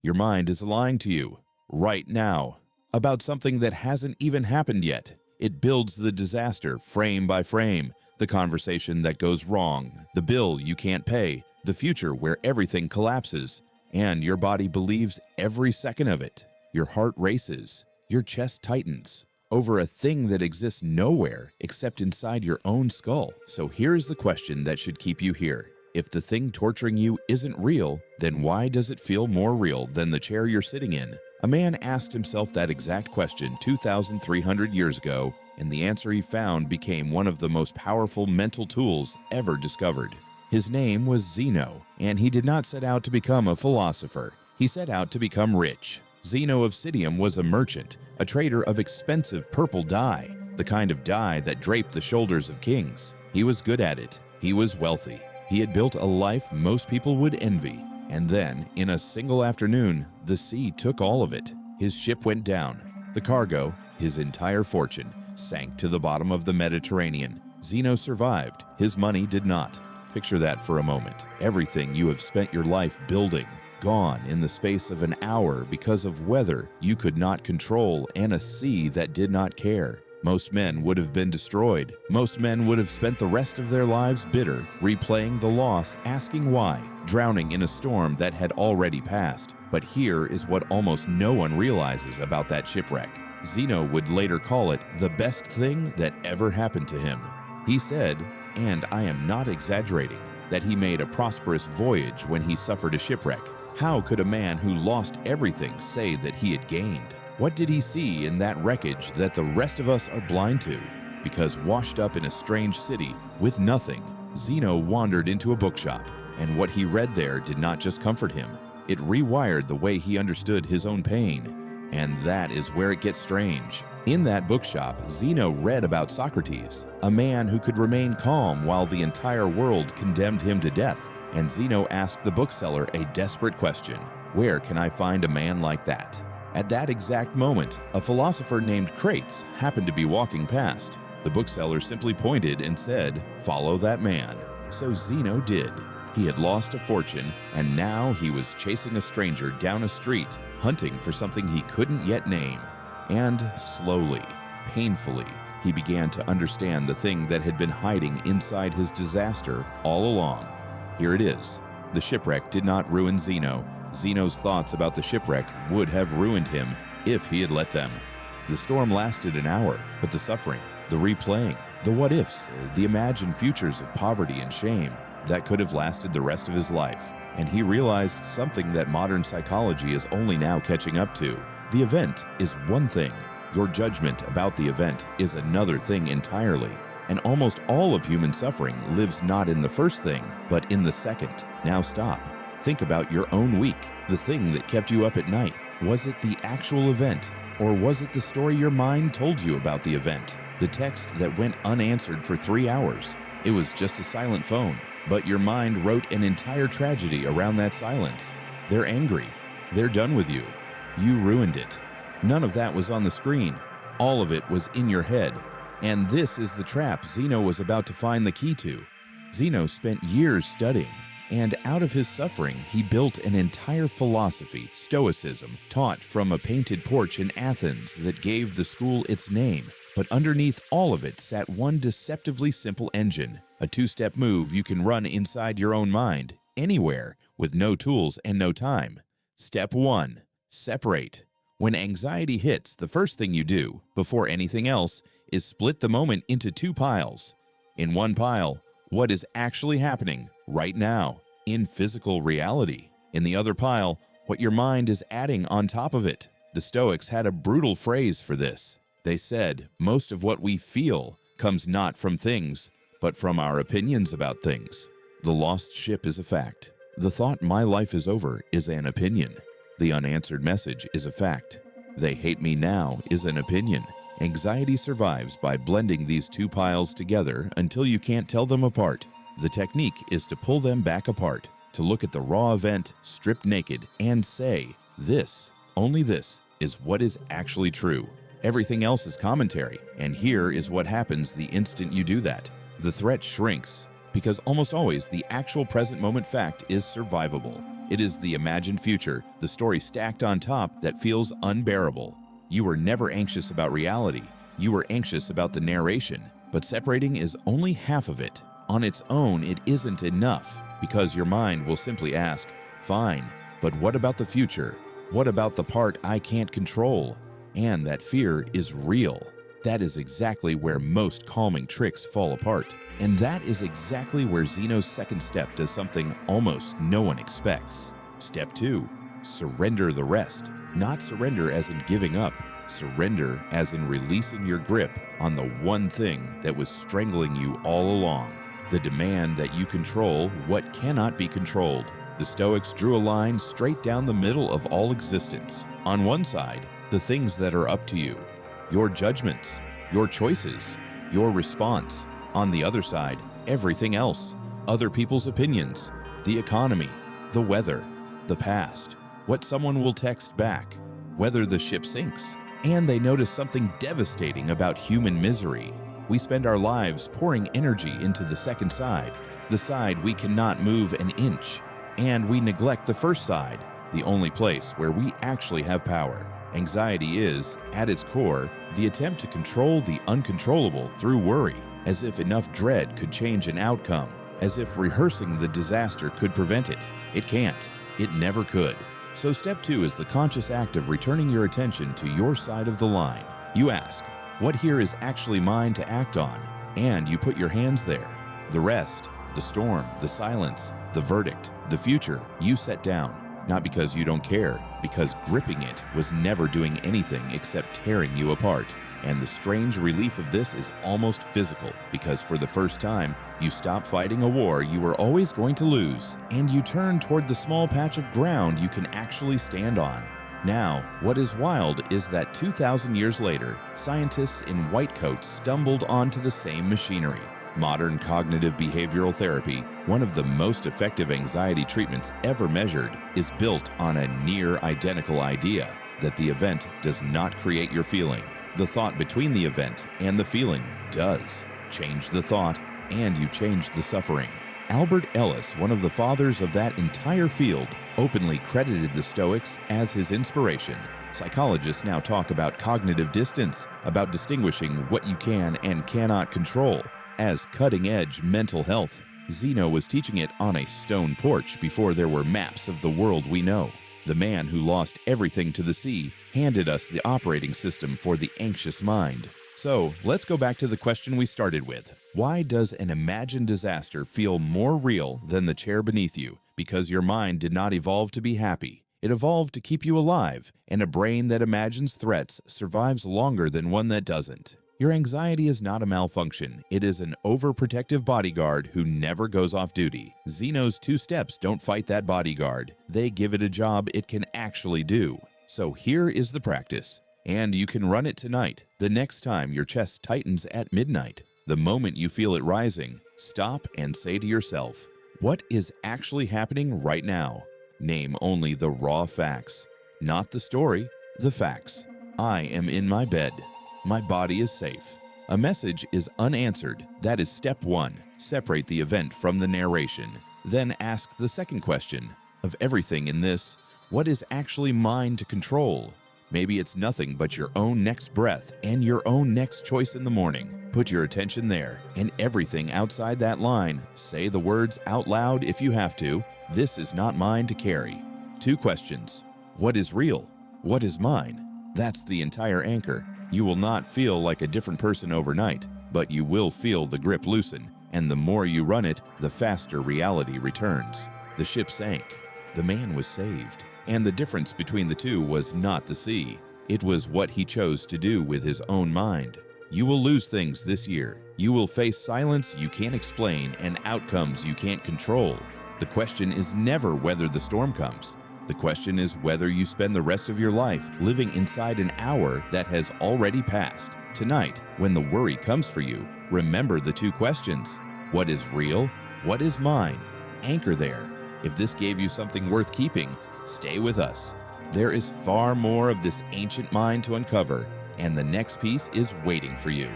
Your mind is lying to you right now about something that hasn't even happened yet. It builds the disaster frame by frame, the conversation that goes wrong, the bill you can't pay, the future where everything collapses, and your body believes every second of it. Your heart races, your chest tightens over a thing that exists nowhere except inside your own skull. So here's the question that should keep you here. If the thing torturing you isn't real, then why does it feel more real than the chair you're sitting in? A man asked himself that exact question 2,300 years ago, and the answer he found became one of the most powerful mental tools ever discovered. His name was Zeno, and he did not set out to become a philosopher. He set out to become rich. Zeno of Citium was a merchant, a trader of expensive purple dye, the kind of dye that draped the shoulders of kings. He was good at it. He was wealthy. He had built a life most people would envy. And then, in a single afternoon, the sea took all of it. His ship went down. The cargo, his entire fortune, sank to the bottom of the Mediterranean. Zeno survived. His money did not. Picture that for a moment. Everything you have spent your life building, gone in the space of an hour because of weather you could not control and a sea that did not care. Most men would have been destroyed. Most men would have spent the rest of their lives bitter, replaying the loss, asking why, drowning in a storm that had already passed. But here is what almost no one realizes about that shipwreck. Zeno would later call it the best thing that ever happened to him. He said, and I am not exaggerating, that he made a prosperous voyage when he suffered a shipwreck. How could a man who lost everything say that he had gained? What did he see in that wreckage that the rest of us are blind to? Because washed up in a strange city with nothing, Zeno wandered into a bookshop, and what he read there did not just comfort him. It rewired the way he understood his own pain, and that is where it gets strange. In that bookshop, Zeno read about Socrates, a man who could remain calm while the entire world condemned him to death. And Zeno asked the bookseller a desperate question: where can I find a man like that? At that exact moment, a philosopher named Crates happened to be walking past. The bookseller simply pointed and said, "Follow that man." So Zeno did. He had lost a fortune, and now he was chasing a stranger down a street, hunting for something he couldn't yet name. And slowly, painfully, he began to understand the thing that had been hiding inside his disaster all along. Here it is. The shipwreck did not ruin Zeno. Zeno's thoughts about the shipwreck would have ruined him if he had let them. The storm lasted an hour, but the suffering, the replaying, the what-ifs, the imagined futures of poverty and shame, that could have lasted the rest of his life. And he realized something that modern psychology is only now catching up to. The event is one thing. Your judgment about the event is another thing entirely. And almost all of human suffering lives not in the first thing, but in the second. Now stop. Think about your own week, the thing that kept you up at night. Was it the actual event, or was it the story your mind told you about the event? The text that went unanswered for 3 hours? It was just a silent phone, but your mind wrote an entire tragedy around that silence. They're angry. They're done with you. You ruined it. None of that was on the screen. All of it was in your head. And this is the trap Zeno was about to find the key to. Zeno spent years studying, and out of his suffering, he built an entire philosophy, Stoicism, taught from a painted porch in Athens that gave the school its name. But underneath all of it sat one deceptively simple engine, a two-step move you can run inside your own mind, anywhere, with no tools and no time. Step 1. Separate. When anxiety hits, the first thing you do, before anything else, is split the moment into 2 piles. In one pile, what is actually happening right now, in physical reality. In the other pile, what your mind is adding on top of it. The Stoics had a brutal phrase for this. They said, most of what we feel comes not from things, but from our opinions about things. The lost ship is a fact. The thought my life is over is an opinion. The unanswered message is a fact. They hate me now is an opinion. Anxiety survives by blending these 2 piles together until you can't tell them apart. The technique is to pull them back apart, to look at the raw event stripped naked and say, this, only this, is what is actually true. Everything else is commentary, and here is what happens the instant you do that. The threat shrinks, because almost always the actual present moment fact is survivable. It is the imagined future, the story stacked on top that feels unbearable. You were never anxious about reality. You were anxious about the narration. But separating is only half of it. On its own, it isn't enough, because your mind will simply ask, fine, but what about the future? What about the part I can't control? And that fear is real. That is exactly where most calming tricks fall apart. And that is exactly where Zeno's second step does something almost no one expects. Step 2, surrender the rest. Not surrender as in giving up, surrender as in releasing your grip on the one thing that was strangling you all along. The demand that you control what cannot be controlled. The Stoics drew a line straight down the middle of all existence. On one side, the things that are up to you, your judgments, your choices, your response. On the other side, everything else, other people's opinions, the economy, the weather, the past, what someone will text back, whether the ship sinks. And they notice something devastating about human misery. We spend our lives pouring energy into the second side, the side we cannot move an inch. And we neglect the first side, the only place where we actually have power. Anxiety is, at its core, the attempt to control the uncontrollable through worry, as if enough dread could change an outcome, as if rehearsing the disaster could prevent it. It can't. It never could. So step 2 is the conscious act of returning your attention to your side of the line. You ask, what here is actually mine to act on? And you put your hands there. The rest, the storm, the silence, the verdict, the future, you set down. Not because you don't care, because gripping it was never doing anything except tearing you apart. And the strange relief of this is almost physical, because for the first time, you stop fighting a war you were always going to lose, and you turn toward the small patch of ground you can actually stand on. Now, what is wild is that 2,000 years later, scientists in white coats stumbled onto the same machinery. Modern cognitive behavioral therapy, one of the most effective anxiety treatments ever measured, is built on a near-identical idea that the event does not create your feeling. The thought between the event and the feeling does. Change the thought, and you change the suffering. Albert Ellis, one of the fathers of that entire field, openly credited the Stoics as his inspiration. Psychologists now talk about cognitive distance, about distinguishing what you can and cannot control, as cutting-edge mental health. Zeno was teaching it on a stone porch before there were maps of the world we know. The man who lost everything to the sea handed us the operating system for the anxious mind. So, let's go back to the question we started with. Why does an imagined disaster feel more real than the chair beneath you? Because your mind did not evolve to be happy. It evolved to keep you alive, and a brain that imagines threats survives longer than one that doesn't. Your anxiety is not a malfunction. It is an overprotective bodyguard who never goes off duty. Zeno's 2 steps don't fight that bodyguard. They give it a job it can actually do. So here is the practice. And you can run it tonight. The next time your chest tightens at midnight, the moment you feel it rising, stop and say to yourself, what is actually happening right now? Name only the raw facts. Not the story, the facts. I am in my bed. My body is safe. A message is unanswered. That is step 1. Separate the event from the narration. Then ask the second question. Of everything in this, what is actually mine to control? Maybe it's nothing but your own next breath and your own next choice in the morning. Put your attention there, and everything outside that line, say the words out loud if you have to. This is not mine to carry. 2 questions. What is real? What is mine? That's the entire anchor. You will not feel like a different person overnight, but you will feel the grip loosen, and the more you run it, the faster reality returns. The ship sank. The man was saved. And the difference between the two was not the sea. It was what he chose to do with his own mind. You will lose things this year. You will face silence you can't explain and outcomes you can't control. The question is never whether the storm comes. The question is whether you spend the rest of your life living inside an hour that has already passed. Tonight, when the worry comes for you, remember the 2 questions. What is real? What is mine? Anchor there. If this gave you something worth keeping, stay with us. There is far more of this ancient mind to uncover, and the next piece is waiting for you.